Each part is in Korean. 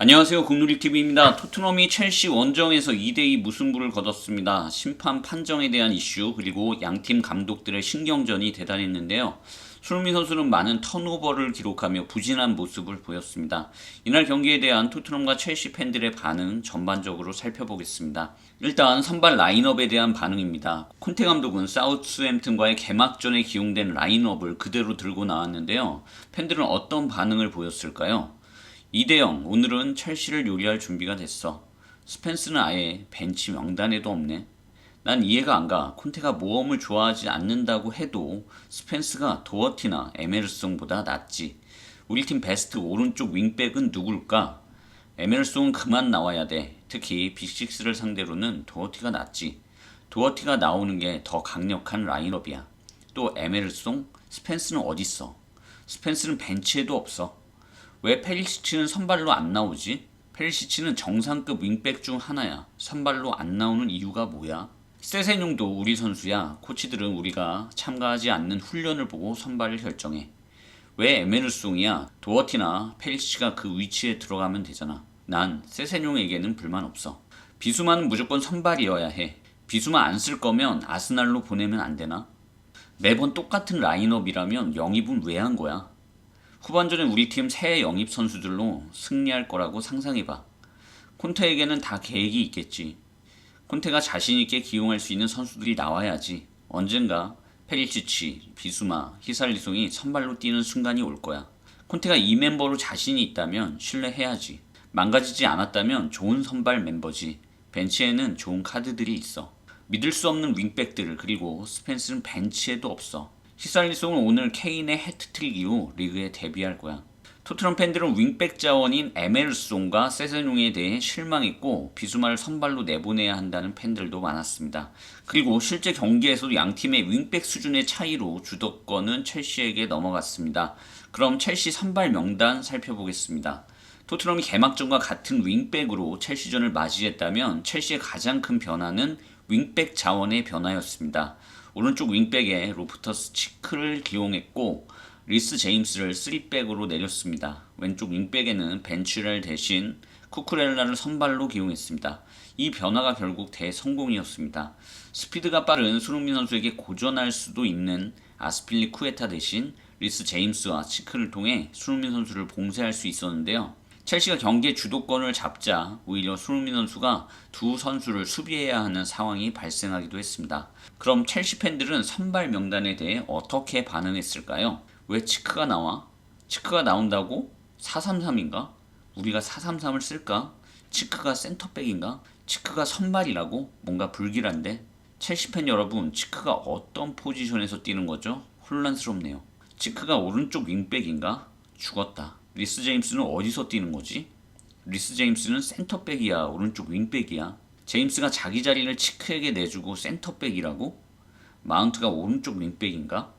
안녕하세요. 국누리TV입니다. 토트넘이 첼시 원정에서 2대2 무승부를 거뒀습니다. 심판 판정에 대한 이슈 그리고 양팀 감독들의 신경전이 대단했는데요. 손흥민 선수는 많은 턴오버를 기록하며 부진한 모습을 보였습니다. 이날 경기에 대한 토트넘과 첼시 팬들의 반응 전반적으로 살펴보겠습니다. 일단 선발 라인업에 대한 반응입니다. 콘테 감독은 사우스햄튼과의 개막전에 기용된 라인업을 그대로 들고 나왔는데요. 팬들은 어떤 반응을 보였을까요? 2대0 오늘은 첼시를 요리할 준비가 됐어. 스펜스는 아예 벤치 명단에도 없네. 난 이해가 안 가. 콘테가 모험을 좋아하지 않는다고 해도 스펜스가 도어티나 에메르송보다 낫지. 우리 팀 베스트 오른쪽 윙백은 누굴까? 에메르송은 그만 나와야 돼. 특히 빅식스를 상대로는 도어티가 낫지. 도어티가 나오는 게 더 강력한 라인업이야. 또 에메르송? 스펜스는 어딨어? 스펜스는 벤치에도 없어. 왜 페리시치는 선발로 안 나오지? 페리시치는 정상급 윙백 중 하나야. 선발로 안 나오는 이유가 뭐야? 세세뇽도 우리 선수야. 코치들은 우리가 참가하지 않는 훈련을 보고 선발을 결정해. 왜 에메르송이야? 도어티나 페리시치가 그 위치에 들어가면 되잖아. 난 세세뇽에게는 불만 없어. 비수만은 무조건 선발이어야 해. 비수만 안 쓸 거면 아스날로 보내면 안 되나? 매번 똑같은 라인업이라면 영입은 왜 한 거야? 후반전에 우리 팀 새 영입 선수들로 승리할 거라고 상상해봐. 콘테에게는 다 계획이 있겠지. 콘테가 자신있게 기용할 수 있는 선수들이 나와야지. 언젠가 페리치치, 비수마, 히살리송이 선발로 뛰는 순간이 올 거야. 콘테가 이 멤버로 자신이 있다면 신뢰해야지. 망가지지 않았다면 좋은 선발 멤버지. 벤치에는 좋은 카드들이 있어. 믿을 수 없는 윙백들 그리고 스펜스는 벤치에도 없어. 히살리송은 오늘 케인의 해트트릭 이후 리그에 데뷔할 거야. 토트넘 팬들은 윙백 자원인 에메르송과 세세뇽에 대해 실망했고 비수마를 선발로 내보내야 한다는 팬들도 많았습니다. 그리고 실제 경기에서도 양 팀의 윙백 수준의 차이로 주도권은 첼시에게 넘어갔습니다. 그럼 첼시 선발 명단 살펴보겠습니다. 토트넘이 개막전과 같은 윙백으로 첼시전을 맞이했다면 첼시의 가장 큰 변화는 윙백 자원의 변화였습니다. 오른쪽 윙백에 로프터스 치크를 기용했고 리스 제임스를 3백으로 내렸습니다. 왼쪽 윙백에는 벤치렐 대신 쿠쿠렐라를 선발로 기용했습니다. 이 변화가 결국 대성공이었습니다. 스피드가 빠른 손흥민 선수에게 고전할 수도 있는 아스필리 쿠에타 대신 리스 제임스와 치크를 통해 손흥민 선수를 봉쇄할 수 있었는데요. 첼시가 경기의 주도권을 잡자 오히려 손흥민 선수가 두 선수를 수비해야 하는 상황이 발생하기도 했습니다. 그럼 첼시 팬들은 선발 명단에 대해 어떻게 반응했을까요? 왜 치크가 나와? 치크가 나온다고? 433인가? 우리가 433을 쓸까? 치크가 센터백인가? 치크가 선발이라고? 뭔가 불길한데? 첼시 팬 여러분, 치크가 어떤 포지션에서 뛰는 거죠? 혼란스럽네요. 치크가 오른쪽 윙백인가? 죽었다. 리스 제임스는 어디서 뛰는 거지? 리스 제임스는 센터백이야, 오른쪽 윙백이야. 제임스가 자기 자리를 치크에게 내주고 센터백이라고? 마운트가 오른쪽 윙백인가?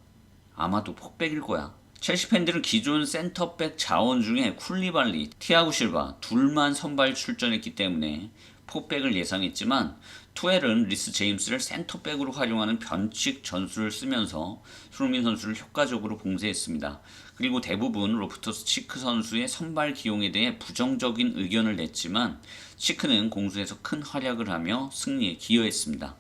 아마도 폭백일 거야. 첼시 팬들은 기존 센터백 자원 중에 쿨리발리, 티아고 실바 둘만 선발 출전했기 때문에 폭백을 예상했지만 투엘은 리스 제임스를 센터백으로 활용하는 변칙 전술을 쓰면서 손흥민 선수를 효과적으로 봉쇄했습니다. 그리고 대부분 로프터스 치크 선수의 선발 기용에 대해 부정적인 의견을 냈지만 치크는 공수에서 큰 활약을 하며 승리에 기여했습니다.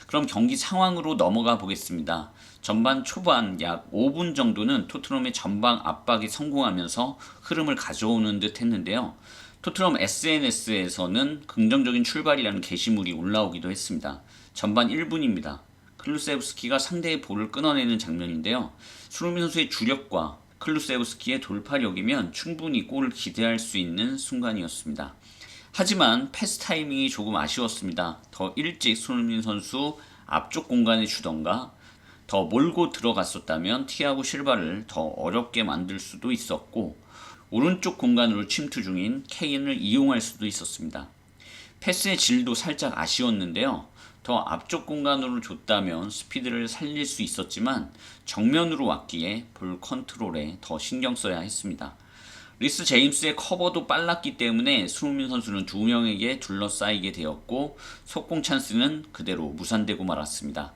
그럼 경기 상황으로 넘어가 보겠습니다. 전반 초반 약 5분 정도는 토트넘의 전방 압박이 성공하면서 흐름을 가져오는 듯 했는데요. 토트넘 SNS에서는 긍정적인 출발이라는 게시물이 올라오기도 했습니다. 전반 1분입니다. 클루세우스키가 상대의 볼을 끊어내는 장면인데요. 손흥민 선수의 주력과 클루세우스키의 돌파력이면 충분히 골을 기대할 수 있는 순간이었습니다. 하지만 패스 타이밍이 조금 아쉬웠습니다. 더 일찍 손흥민 선수 앞쪽 공간에 주던가 더 몰고 들어갔었다면 티아고 실바를 더 어렵게 만들 수도 있었고 오른쪽 공간으로 침투 중인 케인을 이용할 수도 있었습니다. 패스의 질도 살짝 아쉬웠는데요. 더 앞쪽 공간으로 줬다면 스피드를 살릴 수 있었지만 정면으로 왔기에 볼 컨트롤에 더 신경 써야 했습니다. 리스 제임스의 커버도 빨랐기 때문에 손흥민 선수는 두 명에게 둘러싸이게 되었고 속공 찬스는 그대로 무산되고 말았습니다.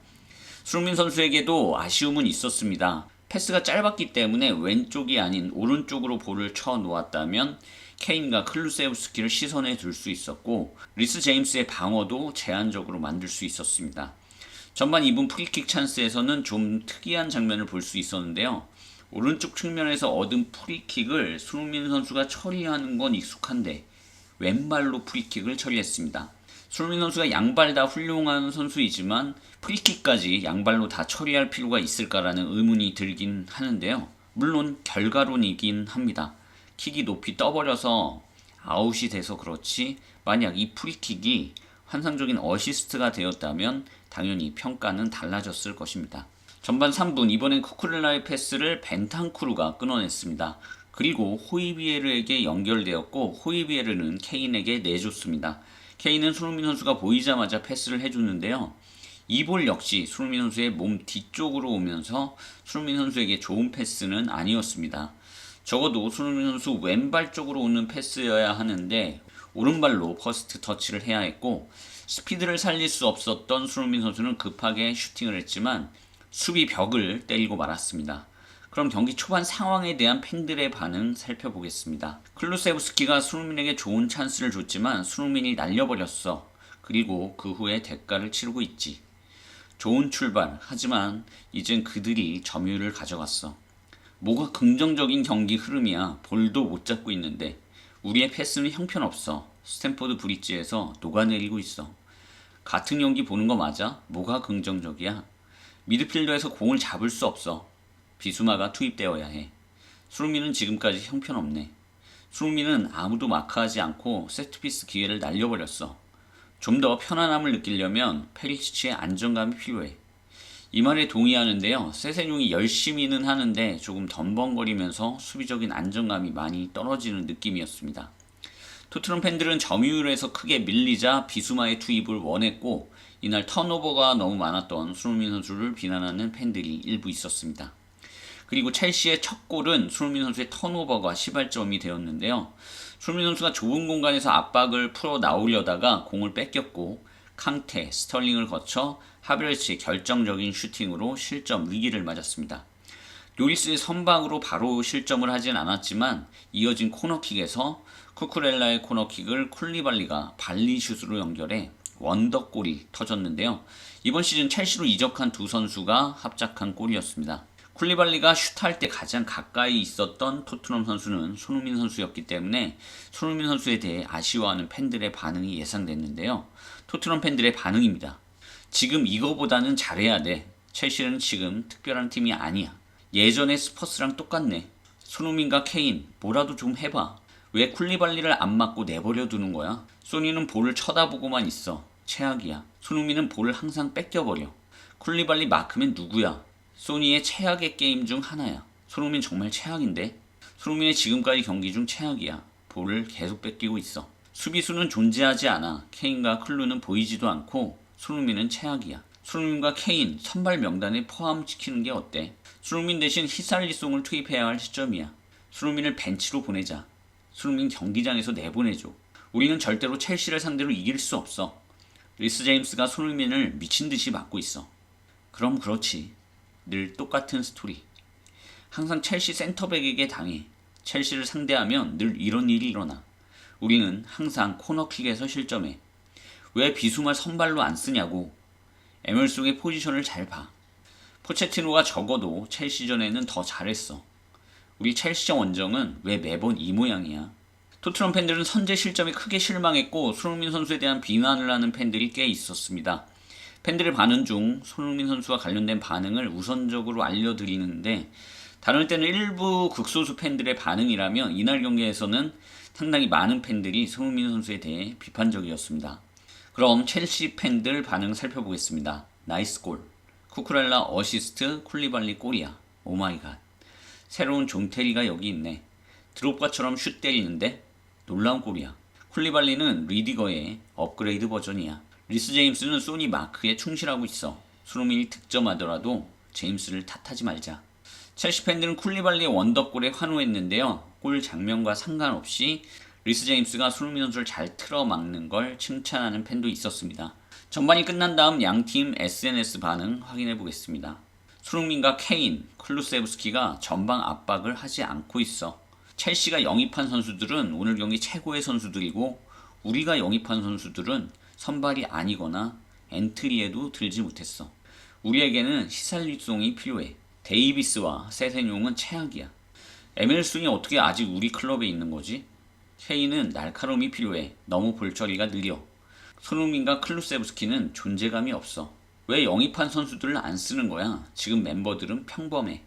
손흥민 선수에게도 아쉬움은 있었습니다. 패스가 짧았기 때문에 왼쪽이 아닌 오른쪽으로 볼을 쳐 놓았다면 케인과 클루세우스키를 시선에 둘 수 있었고 리스 제임스의 방어도 제한적으로 만들 수 있었습니다. 전반 2분 프리킥 찬스에서는 좀 특이한 장면을 볼 수 있었는데요. 오른쪽 측면에서 얻은 프리킥을 손흥민 선수가 처리하는 건 익숙한데 왼발로 프리킥을 처리했습니다. 손흥민 선수가 양발 다 훌륭한 선수이지만 프리킥까지 양발로 다 처리할 필요가 있을까라는 의문이 들긴 하는데요. 물론 결과론이긴 합니다. 킥이 높이 떠버려서 아웃이 돼서 그렇지 만약 이 프리킥이 환상적인 어시스트가 되었다면 당연히 평가는 달라졌을 것입니다. 전반 3분 이번엔 쿠쿠렐라의 패스를 벤탄쿠르가 끊어냈습니다. 그리고 호이비에르에게 연결되었고 호이비에르는 케인에게 내줬습니다. 케인은 손흥민 선수가 보이자마자 패스를 해주는데요. 이 볼 역시 손흥민 선수의 몸 뒤쪽으로 오면서 손흥민 선수에게 좋은 패스는 아니었습니다. 적어도 손흥민 선수 왼발 쪽으로 오는 패스여야 하는데 오른발로 퍼스트 터치를 해야 했고 스피드를 살릴 수 없었던 손흥민 선수는 급하게 슈팅을 했지만 수비 벽을 때리고 말았습니다. 그럼 경기 초반 상황에 대한 팬들의 반응 살펴보겠습니다. 클루세우스키가 손흥민에게 좋은 찬스를 줬지만 손흥민이 날려버렸어. 그리고 그 후에 대가를 치르고 있지. 좋은 출발. 하지만 이젠 그들이 점유율을 가져갔어. 뭐가 긍정적인 경기 흐름이야. 볼도 못 잡고 있는데 우리의 패스는 형편없어. 스탠포드 브릿지에서 녹아내리고 있어. 같은 경기 보는 거 맞아? 뭐가 긍정적이야? 미드필더에서 공을 잡을 수 없어. 비수마가 투입되어야 해. 손흥민은 지금까지 형편없네. 손흥민은 아무도 마크하지 않고 세트피스 기회를 날려버렸어. 좀 더 편안함을 느끼려면 페리시치의 안정감이 필요해. 이 말에 동의하는데요. 세세뇽이 열심히는 하는데 조금 덤벙거리면서 수비적인 안정감이 많이 떨어지는 느낌이었습니다. 토트넘 팬들은 점유율에서 크게 밀리자 비수마의 투입을 원했고 이날 턴오버가 너무 많았던 손흥민 선수를 비난하는 팬들이 일부 있었습니다. 그리고 첼시의 첫 골은 손흥민 선수의 턴오버가 시발점이 되었는데요. 손흥민 선수가 좁은 공간에서 압박을 풀어 나오려다가 공을 뺏겼고 캉테, 스털링을 거쳐 하베르츠의 결정적인 슈팅으로 실점 위기를 맞았습니다. 요리스의 선방으로 바로 실점을 하진 않았지만 이어진 코너킥에서 쿠쿠렐라의 코너킥을 쿨리발리가 발리슛으로 연결해 원더골이 터졌는데요. 이번 시즌 첼시로 이적한 두 선수가 합작한 골이었습니다. 쿨리발리가 슛할 때 가장 가까이 있었던 토트넘 선수는 손흥민 선수였기 때문에 손흥민 선수에 대해 아쉬워하는 팬들의 반응이 예상됐는데요. 토트넘 팬들의 반응입니다. 지금 이거보다는 잘해야 돼. 첼시는 지금 특별한 팀이 아니야. 예전에 스퍼스랑 똑같네. 손흥민과 케인 뭐라도 좀 해봐. 왜 쿨리발리를 안 맞고 내버려 두는 거야? 소니는 볼을 쳐다보고만 있어. 최악이야. 손흥민은 볼을 항상 뺏겨버려. 쿨리발리 마크면 누구야? 소니의 최악의 게임 중 하나야. 손흥민 정말 최악인데? 손흥민의 지금까지 경기 중 최악이야. 볼을 계속 뺏기고 있어. 수비수는 존재하지 않아. 케인과 클루는 보이지도 않고 손흥민은 최악이야. 손흥민과 케인 선발 명단에 포함시키는 게 어때? 손흥민 대신 히살리송을 투입해야 할 시점이야. 손흥민을 벤치로 보내자. 손흥민 경기장에서 내보내줘. 우리는 절대로 첼시를 상대로 이길 수 없어. 리스 제임스가 손흥민을 미친듯이 막고 있어. 그럼 그렇지. 늘 똑같은 스토리. 항상 첼시 센터백에게 당해. 첼시를 상대하면 늘 이런 일이 일어나. 우리는 항상 코너킥에서 실점해. 왜 비수마 선발로 안 쓰냐고. 에멀송의 포지션을 잘 봐. 포체티노가 적어도 첼시전에는 더 잘했어. 우리 첼시전 원정은 왜 매번 이 모양이야. 토트넘 팬들은 선제 실점에 크게 실망했고 손흥민 선수에 대한 비난을 하는 팬들이 꽤 있었습니다. 팬들의 반응 중 손흥민 선수와 관련된 반응을 우선적으로 알려드리는데 다른 때는 일부 극소수 팬들의 반응이라면 이날 경기에서는 상당히 많은 팬들이 손흥민 선수에 대해 비판적이었습니다. 그럼 첼시 팬들 반응 살펴보겠습니다. 나이스 골. 쿠쿠렐라 어시스트, 쿨리발리 골이야. 오마이갓. 새로운 종테리가 여기 있네. 드롭바처럼 슛 때리는데 놀라운 골이야. 쿨리발리는 리디거의 업그레이드 버전이야. 리스 제임스는 소니 마크에 충실하고 있어. 손흥민이 득점하더라도 제임스를 탓하지 말자. 첼시 팬들은 쿨리발리의 원더골에 환호했는데요. 골 장면과 상관없이 리스 제임스가 손흥민 선수를 잘 틀어막는 걸 칭찬하는 팬도 있었습니다. 전반이 끝난 다음 양팀 SNS 반응 확인해 보겠습니다. 손흥민과 케인, 클루세브스키가 전방 압박을 하지 않고 있어. 첼시가 영입한 선수들은 오늘 경기 최고의 선수들이고 우리가 영입한 선수들은 선발이 아니거나 엔트리에도 들지 못했어. 우리에게는 히살리송이 필요해. 데이비스와 세세뇽은 최악이야. 에멜슨이 어떻게 아직 우리 클럽에 있는 거지? 케인은 날카로움이 필요해. 너무 볼처리가 느려. 손흥민과 클루세브스키는 존재감이 없어. 왜 영입한 선수들을 안 쓰는 거야? 지금 멤버들은 평범해.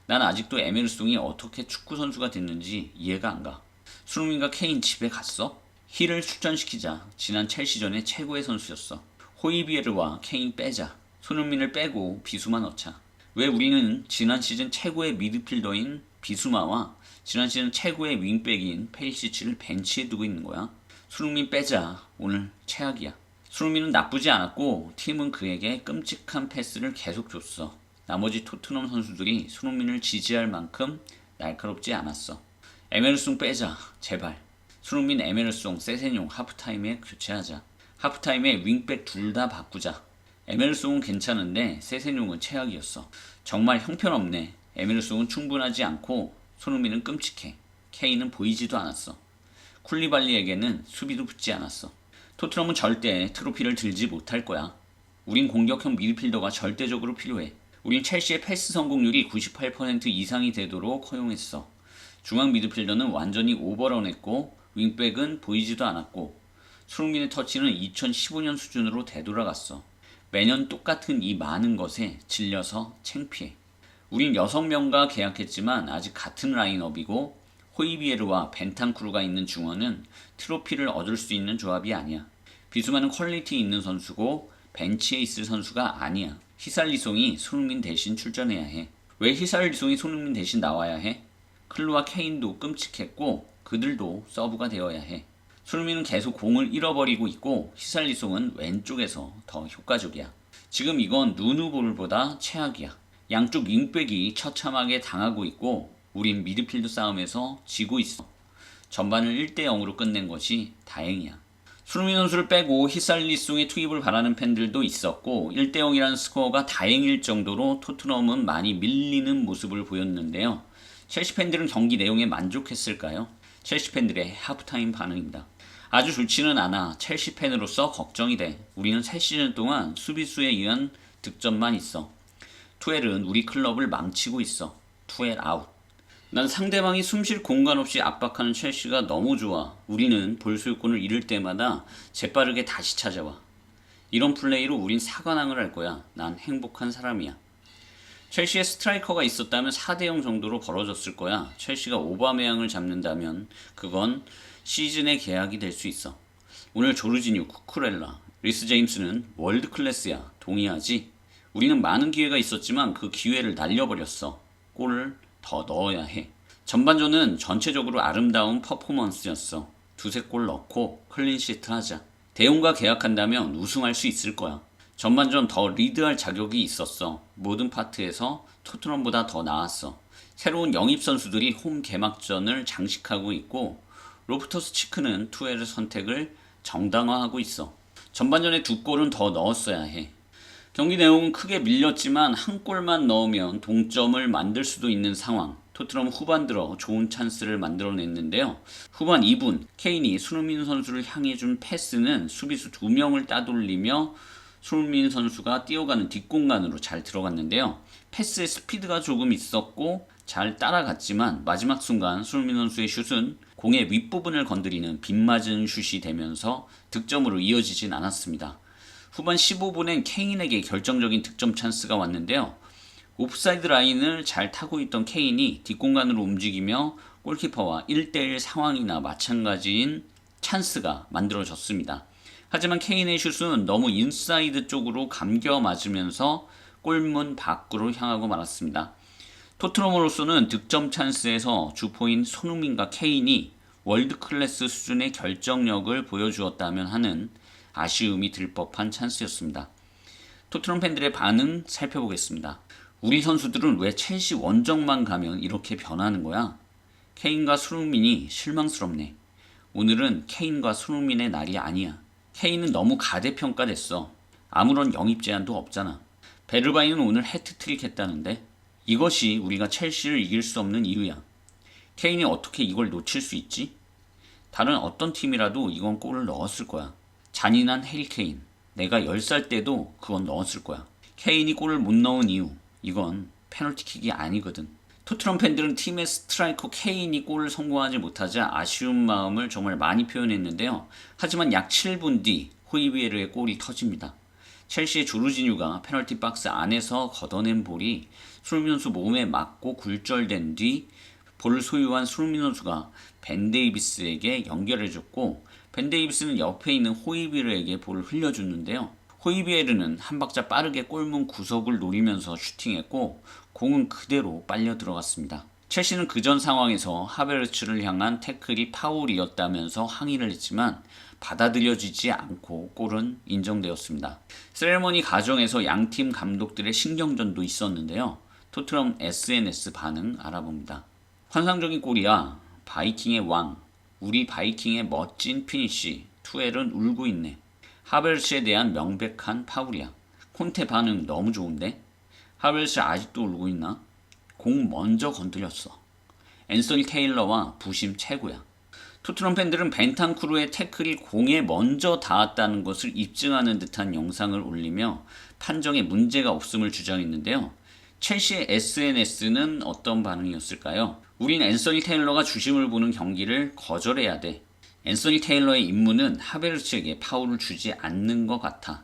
난 아직도 에멜송이 어떻게 축구 선수가 됐는지 이해가 안 가. 손흥민과 케인 집에 갔어? 힐을 출전시키자. 지난 첼시전의 최고의 선수였어. 호이비에르와 케인 빼자. 손흥민을 빼고 비수마 넣자. 왜 우리는 지난 시즌 최고의 미드필더인 비수마와 지난 시즌 최고의 윙백인 페리시치를 벤치에 두고 있는 거야? 손흥민 빼자. 오늘 최악이야. 손흥민은 나쁘지 않았고 팀은 그에게 끔찍한 패스를 계속 줬어. 나머지 토트넘 선수들이 손흥민을 지지할 만큼 날카롭지 않았어. 에메르송 빼자. 제발. 손흥민, 에메르송, 세세뇽 하프타임에 교체하자. 하프타임에 윙백 둘 다 바꾸자. 에메르송은 괜찮은데 세세뇽은 최악이었어. 정말 형편없네. 에메르송은 충분하지 않고 손흥민은 끔찍해. 케인은 보이지도 않았어. 쿨리발리에게는 수비도 붙지 않았어. 토트넘은 절대 트로피를 들지 못할 거야. 우린 공격형 미드필더가 절대적으로 필요해. 우린 첼시의 패스 성공률이 98% 이상이 되도록 허용했어. 중앙 미드필더는 완전히 오버런했고 윙백은 보이지도 않았고 손흥민의 터치는 2015년 수준으로 되돌아갔어. 매년 똑같은 이 많은 것에 질려서 창피해. 우린 6명과 계약했지만 아직 같은 라인업이고 호이비에르와 벤탄쿠르가 있는 중원은 트로피를 얻을 수 있는 조합이 아니야. 비수마는 퀄리티 있는 선수고 벤치에 있을 선수가 아니야. 히살리송이 손흥민 대신 출전해야 해. 왜 히살리송이 손흥민 대신 나와야 해? 클루와 케인도 끔찍했고 그들도 서브가 되어야 해. 손흥민은 계속 공을 잃어버리고 있고 히살리송은 왼쪽에서 더 효과적이야. 지금 이건 누누볼보다 최악이야. 양쪽 윙백이 처참하게 당하고 있고 우린 미드필드 싸움에서 지고 있어. 전반을 1대0으로 끝낸 것이 다행이야. 손흥민 선수를 빼고 히살리송의 투입을 바라는 팬들도 있었고 1대0이라는 스코어가 다행일 정도로 토트넘은 많이 밀리는 모습을 보였는데요. 첼시 팬들은 경기 내용에 만족했을까요? 첼시 팬들의 하프타임 반응입니다. 아주 좋지는 않아. 첼시 팬으로서 걱정이 돼. 우리는 3시즌 동안 수비수에 의한 득점만 있어. 투엘은 우리 클럽을 망치고 있어. 투엘 아웃. 난 상대방이 숨쉴 공간 없이 압박하는 첼시가 너무 좋아. 우리는 볼 소유권을 잃을 때마다 재빠르게 다시 찾아와. 이런 플레이로 우린 사관왕을 할 거야. 난 행복한 사람이야. 첼시에 스트라이커가 있었다면 4대0 정도로 벌어졌을 거야. 첼시가 오바메양을 잡는다면 그건 시즌의 계약이 될 수 있어. 오늘 조르지뉴, 쿠쿠렐라, 리스 제임스는 월드 클래스야. 동의하지? 우리는 많은 기회가 있었지만 그 기회를 날려버렸어. 골을 더 넣어야 해. 전반전은 전체적으로 아름다운 퍼포먼스였어. 2-3골 넣고 클린시트 하자. 대용과 계약한다면 우승할 수 있을 거야. 전반전 더 리드할 자격이 있었어. 모든 파트에서 토트넘보다 더 나았어. 새로운 영입 선수들이 홈 개막전을 장식하고 있고 로프터스 치크는 투엘의 선택을 정당화하고 있어. 전반전에 2골은 더 넣었어야 해. 경기 내용은 크게 밀렸지만 한 골만 넣으면 동점을 만들 수도 있는 상황. 토트넘 후반 들어 좋은 찬스를 만들어냈는데요. 후반 2분 케인이 손흥민 선수를 향해 준 패스는 수비수 2명을 따돌리며 손흥민 선수가 뛰어가는 뒷공간으로 잘 들어갔는데요. 패스의 스피드가 조금 있었고 잘 따라갔지만 마지막 순간 손흥민 선수의 슛은 공의 윗부분을 건드리는 빗맞은 슛이 되면서 득점으로 이어지진 않았습니다. 후반 15분엔 케인에게 결정적인 득점 찬스가 왔는데요. 옵사이드 라인을 잘 타고 있던 케인이 뒷공간으로 움직이며 골키퍼와 1대1 상황이나 마찬가지인 찬스가 만들어졌습니다. 하지만 케인의 슛은 너무 인사이드 쪽으로 감겨 맞으면서 골문 밖으로 향하고 말았습니다. 토트넘으로서는 득점 찬스에서 주포인 손흥민과 케인이 월드클래스 수준의 결정력을 보여주었다면 하는 아쉬움이 들 법한 찬스였습니다. 토트넘 팬들의 반응 살펴보겠습니다. 우리 선수들은 왜 첼시 원정만 가면 이렇게 변하는 거야? 케인과 손흥민이 실망스럽네. 오늘은 케인과 손흥민의 날이 아니야. 케인은 너무 가대평가됐어. 아무런 영입 제한도 없잖아. 베르바이는 오늘 해트트릭 했다는데 이것이 우리가 첼시를 이길 수 없는 이유야. 케인이 어떻게 이걸 놓칠 수 있지? 다른 어떤 팀이라도 이건 골을 넣었을 거야. 잔인한 해리 케인. 내가 10살 때도 그건 넣었을 거야. 케인이 골을 못 넣은 이유. 이건 페널티킥이 아니거든. 토트넘 팬들은 팀의 스트라이커 케인이 골을 성공하지 못하자 아쉬운 마음을 정말 많이 표현했는데요. 하지만 약 7분 뒤 호이비에르의 골이 터집니다. 첼시의 조르지뉴가 페널티 박스 안에서 걷어낸 볼이 손흥민 선수 몸에 맞고 굴절된 뒤 볼을 소유한 손흥민 선수가 벤 데이비스에게 연결해줬고, 벤 데이비스는 옆에 있는 호이비에르에게 볼을 흘려줬는데요. 호이비에르는 한 박자 빠르게 골문 구석을 노리면서 슈팅했고 공은 그대로 빨려 들어갔습니다. 첼시는 그전 상황에서 하베르츠를 향한 태클이 파울이었다면서 항의를 했지만 받아들여지지 않고 골은 인정되었습니다. 세레머니 과정에서 양팀 감독들의 신경전도 있었는데요. 토트넘 SNS 반응 알아봅니다. 환상적인 골이야. 바이킹의 왕. 우리 바이킹의 멋진 피니쉬. 투엘은 울고 있네. 하베르츠에 대한 명백한 파울이야. 콘테 반응 너무 좋은데? 하베르츠 아직도 울고 있나? 공 먼저 건드렸어. 앤서니 테일러와 부심 최고야. 토트넘 팬들은 벤탄쿠르의 태클이 공에 먼저 닿았다는 것을 입증하는 듯한 영상을 올리며 판정에 문제가 없음을 주장했는데요. 첼시의 SNS는 어떤 반응이었을까요? 우린 앤서니 테일러가 주심을 보는 경기를 거절해야 돼. 앤서니 테일러의 임무는 하베르츠에게 파울을 주지 않는 것 같아.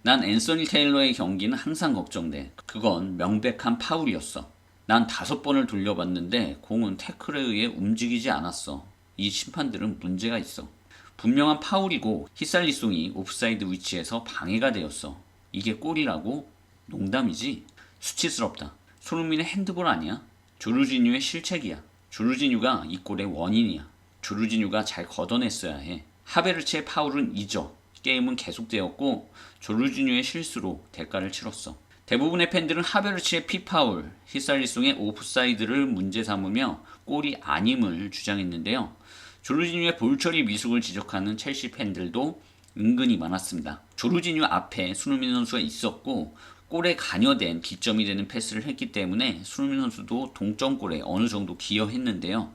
난 앤서니 테일러의 경기는 항상 걱정돼. 그건 명백한 파울이었어. 난 5번을 돌려봤는데 공은 태클에 의해 움직이지 않았어. 이 심판들은 문제가 있어. 분명한 파울이고 히살리송이 옵사이드 위치에서 방해가 되었어. 이게 골이라고? 농담이지? 수치스럽다. 손흥민의 핸드볼 아니야? 조르지뉴의 실책이야. 조르지뉴가 이 골의 원인이야. 조르지뉴가 잘 걷어냈어야 해. 하베르츠의 파울은 잊어. 게임은 계속되었고 조르지뉴의 실수로 대가를 치렀어. 대부분의 팬들은 하베르츠의 피파울, 히살리송의 오프사이드를 문제 삼으며 골이 아님을 주장했는데요. 조르지뉴의 볼처리 미숙을 지적하는 첼시 팬들도 은근히 많았습니다. 조르지뉴 앞에 손흥민 선수가 있었고 골에 관여된 기점이 되는 패스를 했기 때문에 손흥민 선수도 동점골에 어느 정도 기여했는데요.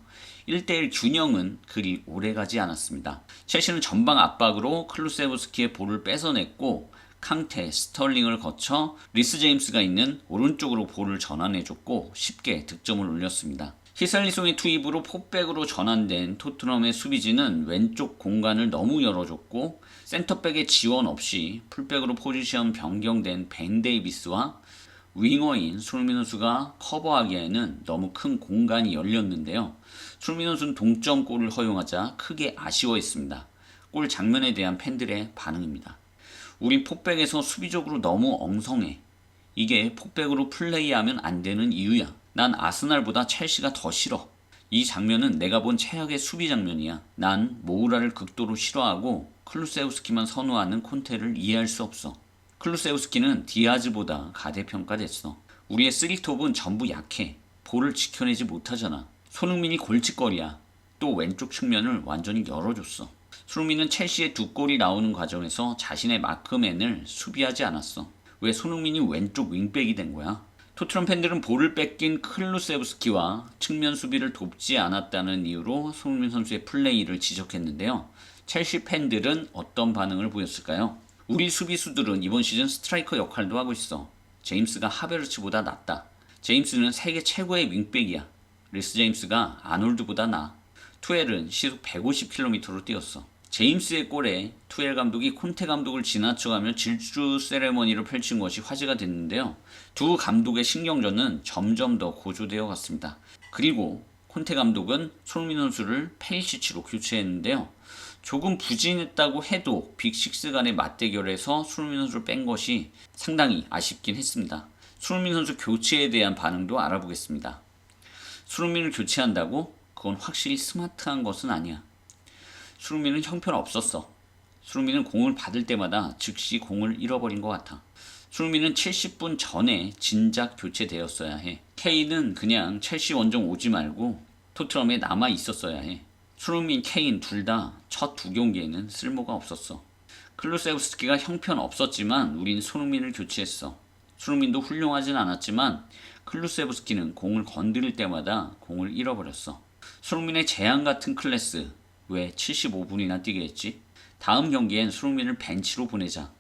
1대1 균형은 그리 오래가지 않았습니다. 첼시는 전방 압박으로 클루세브스키의 볼을 뺏어냈고 캉테, 스털링을 거쳐 리스 제임스가 있는 오른쪽으로 볼을 전환해줬고 쉽게 득점을 올렸습니다. 히살리송의 투입으로 포백으로 전환된 토트넘의 수비진은 왼쪽 공간을 너무 열어줬고 센터백의 지원 없이 풀백으로 포지션 변경된 벤 데이비스와 윙어인 손흥민 선수가 커버하기에는 너무 큰 공간이 열렸는데요. 손흥민 선수는 동점골을 허용하자 크게 아쉬워했습니다. 골 장면에 대한 팬들의 반응입니다. 우린 포백에서 수비적으로 너무 엉성해. 이게 포백으로 플레이하면 안 되는 이유야. 난 아스날보다 첼시가 더 싫어. 이 장면은 내가 본 최악의 수비 장면이야. 난 모우라를 극도로 싫어하고 클루세우스키만 선호하는 콘테를 이해할 수 없어. 클루세우스키는 디아즈보다 가대평가됐어. 우리의 쓰리톱은 전부 약해. 볼을 지켜내지 못하잖아. 손흥민이 골칫거리야. 또 왼쪽 측면을 완전히 열어줬어. 손흥민은 첼시의 2골이 나오는 과정에서 자신의 마크맨을 수비하지 않았어. 왜 손흥민이 왼쪽 윙백이 된 거야? 토트넘 팬들은 볼을 뺏긴 클루세브스키와 측면 수비를 돕지 않았다는 이유로 손흥민 선수의 플레이를 지적했는데요. 첼시 팬들은 어떤 반응을 보였을까요? 우리 수비수들은 이번 시즌 스트라이커 역할도 하고 있어. 제임스가 하베르츠보다 낫다. 제임스는 세계 최고의 윙백이야. 리스 제임스가 아놀드보다 나아. 투엘은 시속 150km로 뛰었어. 제임스의 골에 투엘 감독이 콘테 감독을 지나쳐가며 질주 세레머니를 펼친 것이 화제가 됐는데요. 두 감독의 신경전은 점점 더 고조되어 갔습니다. 그리고 콘테 감독은 손흥민 선수를 페리시치로 교체했는데요. 조금 부진했다고 해도 빅6 간의 맞대결에서 손흥민 선수를 뺀 것이 상당히 아쉽긴 했습니다. 손흥민 선수 교체에 대한 반응도 알아보겠습니다. 손흥민을 교체한다고? 그건 확실히 스마트한 것은 아니야. 손흥민은 형편없었어. 손흥민은 공을 받을 때마다 즉시 공을 잃어버린 것 같아. 손흥민은 70분 전에 진작 교체되었어야 해. 케인은 그냥 첼시 원정 오지 말고 토트넘에 남아 있었어야 해. 손흥민, 케인 둘 다 첫 2경기에는 쓸모가 없었어. 클루세우스키가 형편없었지만 우린 손흥민을 교체했어. 손흥민도 훌륭하진 않았지만 클루세브스키는 공을 건드릴 때마다 공을 잃어버렸어. 손흥민의 재앙 같은 클래스, 왜 75분이나 뛰게 했지? 다음 경기엔 손흥민을 벤치로 보내자.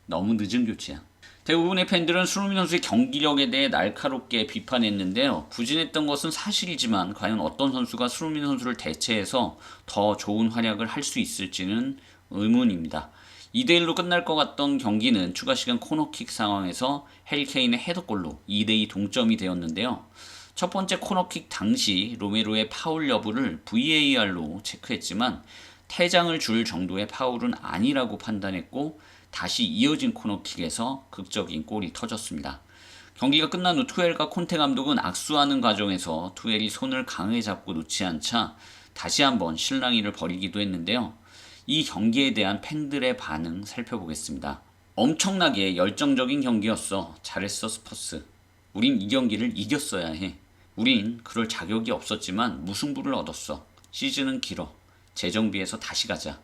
너무 늦은 교체야. 대부분의 팬들은 손흥민 선수의 경기력에 대해 날카롭게 비판했는데요. 부진했던 것은 사실이지만 과연 어떤 선수가 손흥민 선수를 대체해서 더 좋은 활약을 할 수 있을지는 의문입니다. 2대1로 끝날 것 같던 경기는 추가 시간 코너킥 상황에서 해리 케인의 헤더골로 2대2 동점이 되었는데요. 첫 번째 코너킥 당시 로메로의 파울 여부를 VAR로 체크했지만 퇴장을 줄 정도의 파울은 아니라고 판단했고 다시 이어진 코너킥에서 극적인 골이 터졌습니다. 경기가 끝난 후 투엘과 콘테 감독은 악수하는 과정에서 투엘이 손을 강하게 잡고 놓지 않자 다시 한번 실랑이를 벌이기도 했는데요. 이 경기에 대한 팬들의 반응 살펴보겠습니다. 엄청나게 열정적인 경기였어. 잘했어 스퍼스. 우린 이 경기를 이겼어야 해. 우린 그럴 자격이 없었지만 무승부를 얻었어. 시즌은 길어. 재정비해서 다시 가자.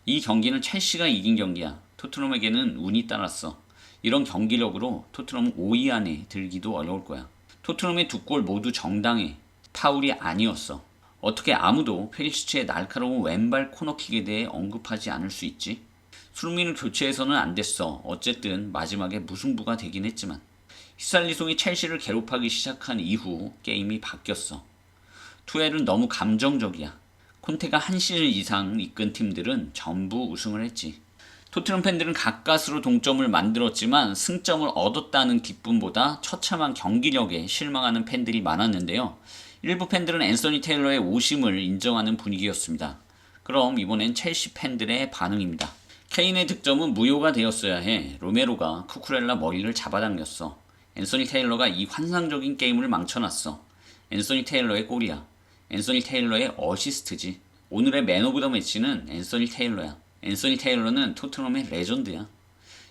이 경기는 첼시가 이긴 경기야. 토트넘에게는 운이 따랐어. 이런 경기력으로 토트넘은 5위 안에 들기도 어려울 거야. 토트넘의 두 골 모두 정당해. 파울이 아니었어. 어떻게 아무도 페리시치의 날카로운 왼발 코너킥에 대해 언급하지 않을 수 있지? 손흥민을 교체해서는 안 됐어. 어쨌든 마지막에 무승부가 되긴 했지만 히살리송이 첼시를 괴롭히기 시작한 이후 게임이 바뀌었어. 투엘은 너무 감정적이야. 콘테가 한 시즌 이상 이끈 팀들은 전부 우승을 했지. 토트넘 팬들은 가까스로 동점을 만들었지만 승점을 얻었다는 기쁨보다 처참한 경기력에 실망하는 팬들이 많았는데요. 일부 팬들은 앤서니 테일러의 오심을 인정하는 분위기였습니다. 그럼 이번엔 첼시 팬들의 반응입니다. 케인의 득점은 무효가 되었어야 해. 로메로가 쿠쿠렐라 머리를 잡아당겼어. 앤서니 테일러가 이 환상적인 게임을 망쳐놨어. 앤서니 테일러의 골이야. 앤서니 테일러의 어시스트지. 오늘의 맨 오브 더 매치는 앤서니 테일러야. 앤서니 테일러는 토트넘의 레전드야.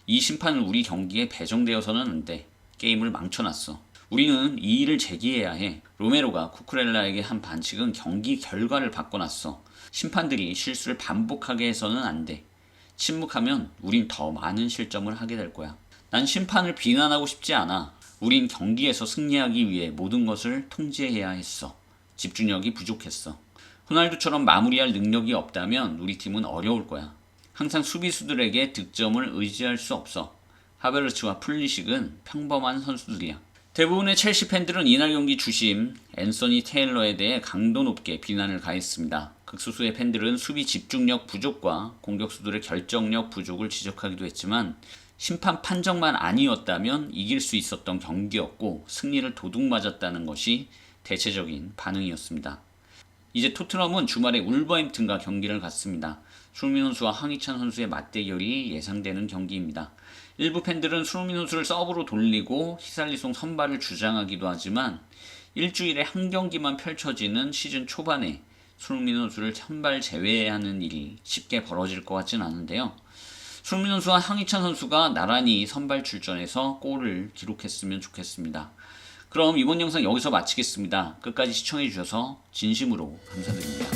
이 심판은 우리 경기에 배정되어서는 안 돼. 게임을 망쳐놨어. 우리는 이의를 제기해야 해. 로메로가 쿠쿠렐라에게 한 반칙은 경기 결과를 바꿔놨어. 심판들이 실수를 반복하게 해서는 안 돼. 침묵하면 우린 더 많은 실점을 하게 될 거야. 난 심판을 비난하고 싶지 않아. 우린 경기에서 승리하기 위해 모든 것을 통제해야 했어. 집중력이 부족했어. 호날두처럼 마무리할 능력이 없다면 우리 팀은 어려울 거야. 항상 수비수들에게 득점을 의지할 수 없어. 하베르츠와 풀리식은 평범한 선수들이야. 대부분의 첼시 팬들은 이날 경기 주심 앤서니 테일러에 대해 강도 높게 비난을 가했습니다. 극소수의 팬들은 수비 집중력 부족과 공격수들의 결정력 부족을 지적하기도 했지만 심판 판정만 아니었다면 이길 수 있었던 경기였고 승리를 도둑맞았다는 것이 대체적인 반응이었습니다. 이제 토트넘은 주말에 울버햄튼과 경기를 갖습니다. 손흥민 선수와 황희찬 선수의 맞대결이 예상되는 경기입니다. 일부 팬들은 손흥민 선수를 서브로 돌리고 히살리송 선발을 주장하기도 하지만 일주일에 한 경기만 펼쳐지는 시즌 초반에 손흥민 선수를 선발 제외하는 일이 쉽게 벌어질 것 같진 않은데요. 손흥민 선수와 황희찬 선수가 나란히 선발 출전해서 골을 기록했으면 좋겠습니다. 그럼 이번 영상 여기서 마치겠습니다. 끝까지 시청해주셔서 진심으로 감사드립니다.